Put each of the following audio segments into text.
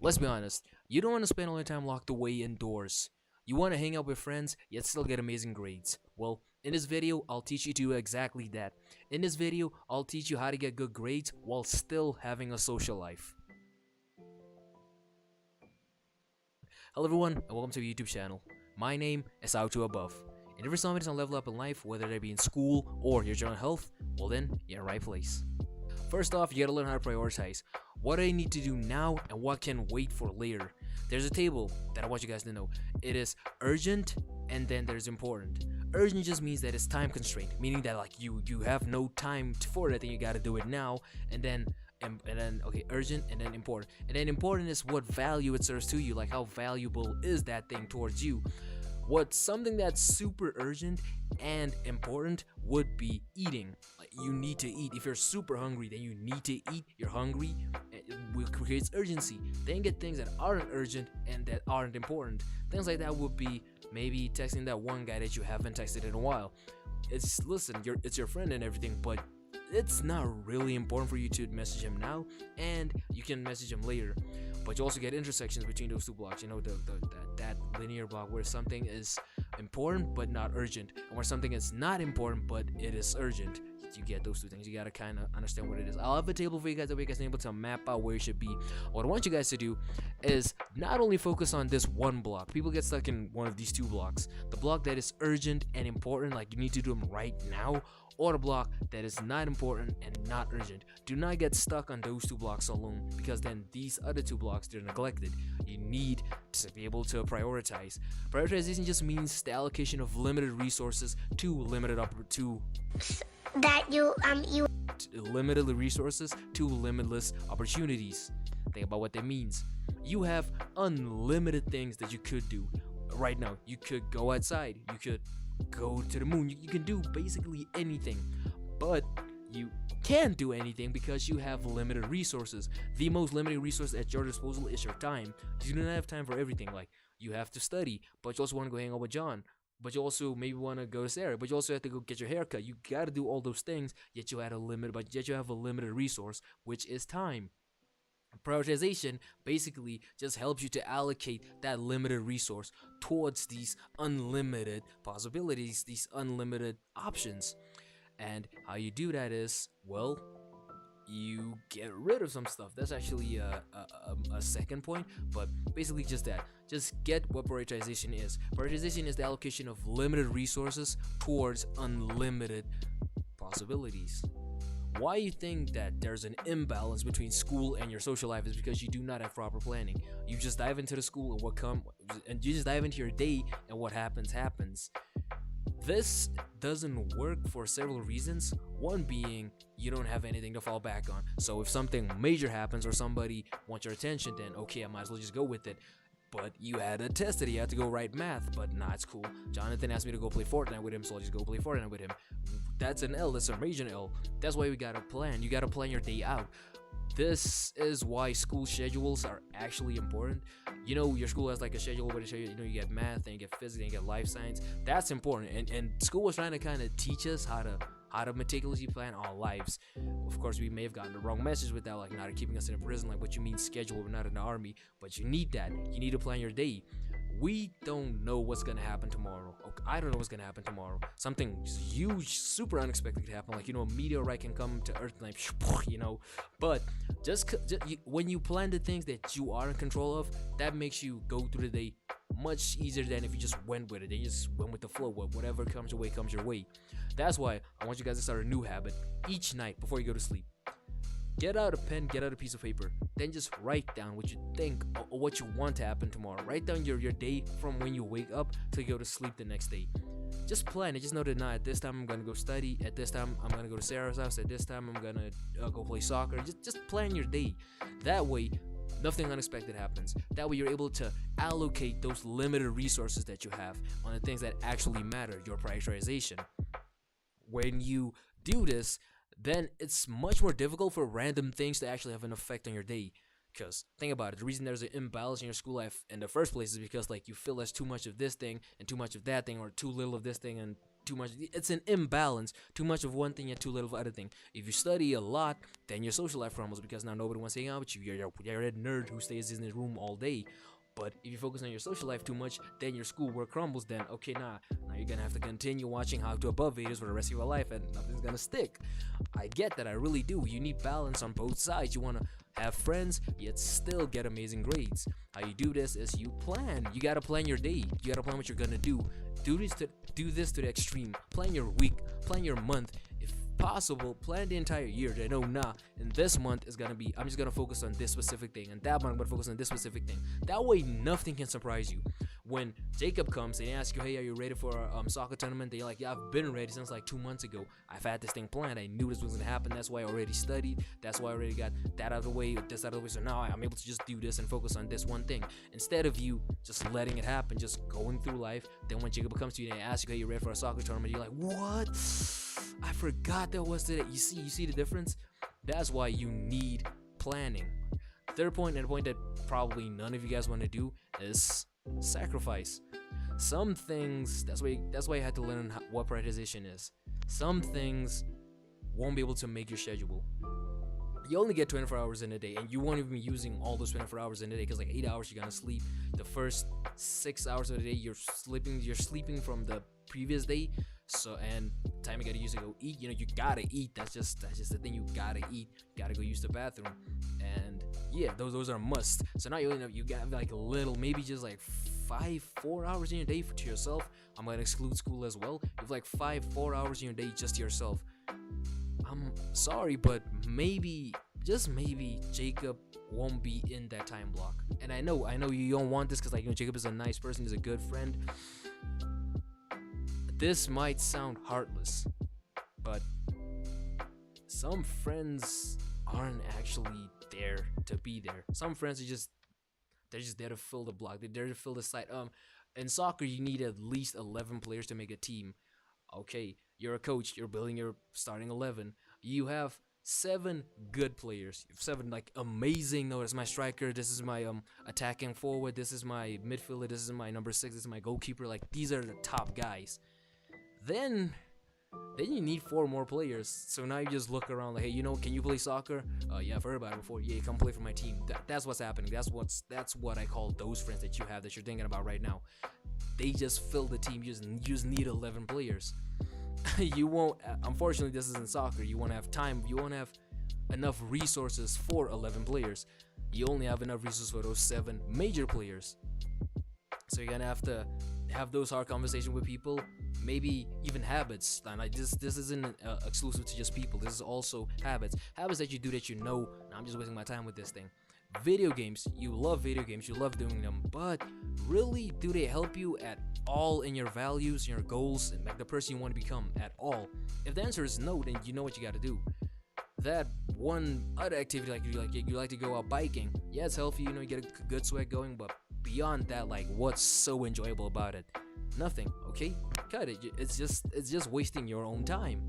Let's be honest, you don't want to spend all your time locked away indoors. You want to hang out with friends, yet still get amazing grades. Well, in this video, I'll teach you to do exactly that. In this video, I'll teach you how to get good grades while still having a social life. Hello everyone, and welcome to our YouTube channel. My name is Out to Above. And if you're somebody to level up in life, whether that be in school or your general health, well then, you're in the right place. First off, you gotta learn how to prioritize. What do I need to do now and what can wait for later? There's a table that I want you guys to know. It is urgent and then there's important. Urgent just means that it's time constrained, meaning that like you have no time for it and you gotta do it now. And then okay, urgent and then important. And then important is what value it serves to you, like how valuable is that thing towards you. What's something that's super urgent and important would be eating. Like, you need to eat. If you're super hungry, then you need to eat. You're hungry, it creates urgency. Then get things that aren't urgent and that aren't important. Things like that would be maybe texting that one guy that you haven't texted in a while. It's your friend and everything, but it's not really important for you to message him now, and you can message him later. But you also get intersections between those two blocks. You know, that linear block where something is important but not urgent, and where something is not important but it is urgent. You get those two things. You gotta kind of understand what it is. I'll have a table for you guys that way you guys are able to map out where you should be. What I want you guys to do is not only focus on this one block. People get stuck in one of these two blocks. The block that is urgent and important, like you need to do them right now, or the block that is not important and not urgent. Do not get stuck on those two blocks alone, because then these other two blocks, they're neglected. You need to be able to prioritize. Prioritization just means the allocation of limited resources to limited limited resources to limitless opportunities. Think about what that means. You have unlimited things that you could do right now. You could go outside, you could go to the moon, you can do basically anything, but you can't do anything because you have limited resources. The most limited resource at your disposal is your time. You do not have time for everything. Like, you have to study, but you also want to go hang out with John, but you also maybe want to go to Sarah, but you also have to go get your haircut. You got to do all those things, yet you have a limited resource, which is time. Prioritization basically just helps you to allocate that limited resource towards these unlimited possibilities, these unlimited options. And how you do that is, well, you get rid of some stuff. That's actually a second point, but basically just that. Just get what prioritization is. Prioritization is the allocation of limited resources towards unlimited possibilities. Why you think that there's an imbalance between school and your social life is because you do not have proper planning. You just dive into the school and you just dive into your day, and what happens. This doesn't work for several reasons. One being, you don't have anything to fall back on. So if something major happens or somebody wants your attention, then okay, I might as well just go with it. But you had a test that you had to go write math, but nah, it's cool. Jonathan asked me to go play Fortnite with him, so I'll just go play Fortnite with him. That's an L, that's a major L. That's why we gotta plan. You gotta plan your day out. This is why school schedules are actually important. You know, your school has like a schedule where they show you, you get math, and you get physics, and you get life science. That's important. And school was trying to kind of teach us how to meticulously plan our lives. Of course, we may have gotten the wrong message with that, like not keeping us in a prison, like what you mean schedule, we're not in the army, but you need that. You need to plan your day. We don't know what's gonna happen tomorrow. I don't know what's gonna happen tomorrow. Something huge, super unexpected could happen, like a meteorite can come to Earth, like But when you plan the things that you are in control of, that makes you go through the day much easier than if you just went with it. They just went with the flow. Whatever comes your way. That's why I want you guys to start a new habit each night before you go to sleep. Get out a pen, get out a piece of paper, then just write down what you think or what you want to happen tomorrow. Write down your day from when you wake up till you go to sleep the next day. Just plan it. Just know that at this time I'm gonna go study. At this time I'm gonna go to Sarah's house. At this time I'm gonna go play soccer. Just plan your day. That way, nothing unexpected happens. That way you're able to allocate those limited resources that you have on the things that actually matter, your prioritization. When you do this, then it's much more difficult for random things to actually have an effect on your day. Because think about it, the reason there's an imbalance in your school life in the first place is because like you feel there's too much of this thing and too much of that thing, or too little of this thing and too much. It's an imbalance. Too much of one thing and too little of other thing. If you study a lot, then your social life crumbles because now nobody wants to hang out with you. You're a nerd who stays in his room all day. But if you focus on your social life too much, then your schoolwork crumbles. Then okay, now you're gonna have to continue watching How to Above videos for the rest of your life, and nothing's gonna stick. I get that, I really do. You need balance on both sides. You wanna have friends, yet still get amazing grades. How you do this is you plan. You gotta plan your day. You gotta plan what you're gonna do. Do this to the extreme. Plan your week. Plan your month. If possible, plan the entire year. I know, in this month is gonna be, I'm just gonna focus on this specific thing, and that month I'm gonna focus on this specific thing. That way, nothing can surprise you. When Jacob comes and asks you, hey, are you ready for a soccer tournament? They're like, yeah, I've been ready since like 2 months ago. I've had this thing planned. I knew this was gonna happen. That's why I already studied. That's why I already got that out of the way, this out of the way. So now I'm able to just do this and focus on this one thing. Instead of you just letting it happen, just going through life. Then when Jacob comes to you and asks you, hey, you ready for a soccer tournament? You're like, what? I forgot that was today. You see the difference? That's why you need planning. Third point, and a point that probably none of you guys want to do, is sacrifice. Some things, that's why you had to learn what prioritization is. Some things won't be able to make your schedule. You only get 24 hours in a day, and you won't even be using all those 24 hours in a day, because like 8 hours you're gonna sleep. The first 6 hours of the day you're sleeping from the previous day. So, and time you gotta use to go eat, you gotta eat. That's just the thing. You gotta eat. You gotta go use the bathroom, and yeah, those are must. So now you got like a little, maybe just like 4 hours in your day to yourself. I'm gonna exclude school as well. You have like 4 hours in your day just to yourself. I'm sorry, but maybe, just maybe, Jacob won't be in that time block. And I know you don't want this, because like Jacob is a nice person, he's a good friend. This might sound heartless, but some friends aren't actually there to be there. Some friends are they're just there to fill the block. They're there to fill the site. In soccer, you need at least 11 players to make a team. Okay, you're a coach. You're building your starting 11. You have 7 good players. You have 7 like amazing. No, this is my striker. This is my attacking forward. This is my midfielder. This is my number 6. This is my goalkeeper. Like, these are the top guys. Then you need 4 more players. So now you just look around like, hey, can you play soccer? Yeah, I've heard about it before. Yeah, come play for my team. That's what's happening. That's what I call those friends that you have, that you're thinking about right now. They just fill the team. You just need 11 players. You won't. Unfortunately, this isn't soccer. You won't have time. You won't have enough resources for 11 players. You only have enough resources for those 7 major players. So you're gonna have to have those hard conversations with people, maybe even habits. And this isn't exclusive to just people. This is also habits that you do that I'm just wasting my time with this thing. Video games, you love video games, you love doing them, but really, do they help you at all in your values, your goals, and like the person you want to become at all? If the answer is no, then you know what you got to do. That one other activity, you like to go out biking, yeah, it's healthy, you get a good sweat going, but beyond that, like, what's so enjoyable about it? Nothing. Okay, cut it. It's just wasting your own time.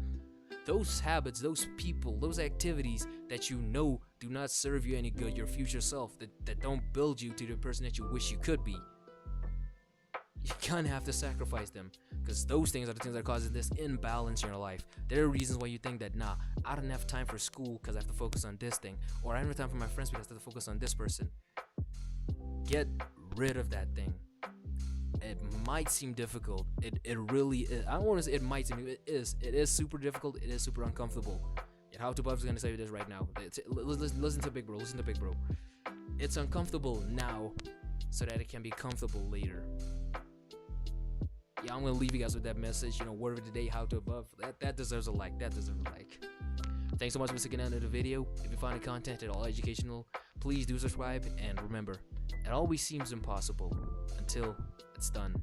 Those habits, those people, those activities that do not serve you any good, your future self, that don't build you to the person that you wish you could be, you're gonna have to sacrifice them, because those things are the things that are causing this imbalance in your life. There are reasons why you think that, I don't have time for school because I have to focus on this thing, or I don't have time for my friends because I have to focus on this person. Get rid of that thing. It might seem difficult. It really is. I don't want to say it might seem. It is. It is super difficult. It is super uncomfortable. And How to Buff is gonna say this right now. Listen to Big Bro. Listen to Big Bro. It's uncomfortable now, so that it can be comfortable later. Yeah, I'm gonna leave you guys with that message. Word of the day, How to Buff. That deserves a like. That deserves a like. Thanks so much for sticking out of the video. If you find the content at all educational, please do subscribe, and remember, it always seems impossible until it's done.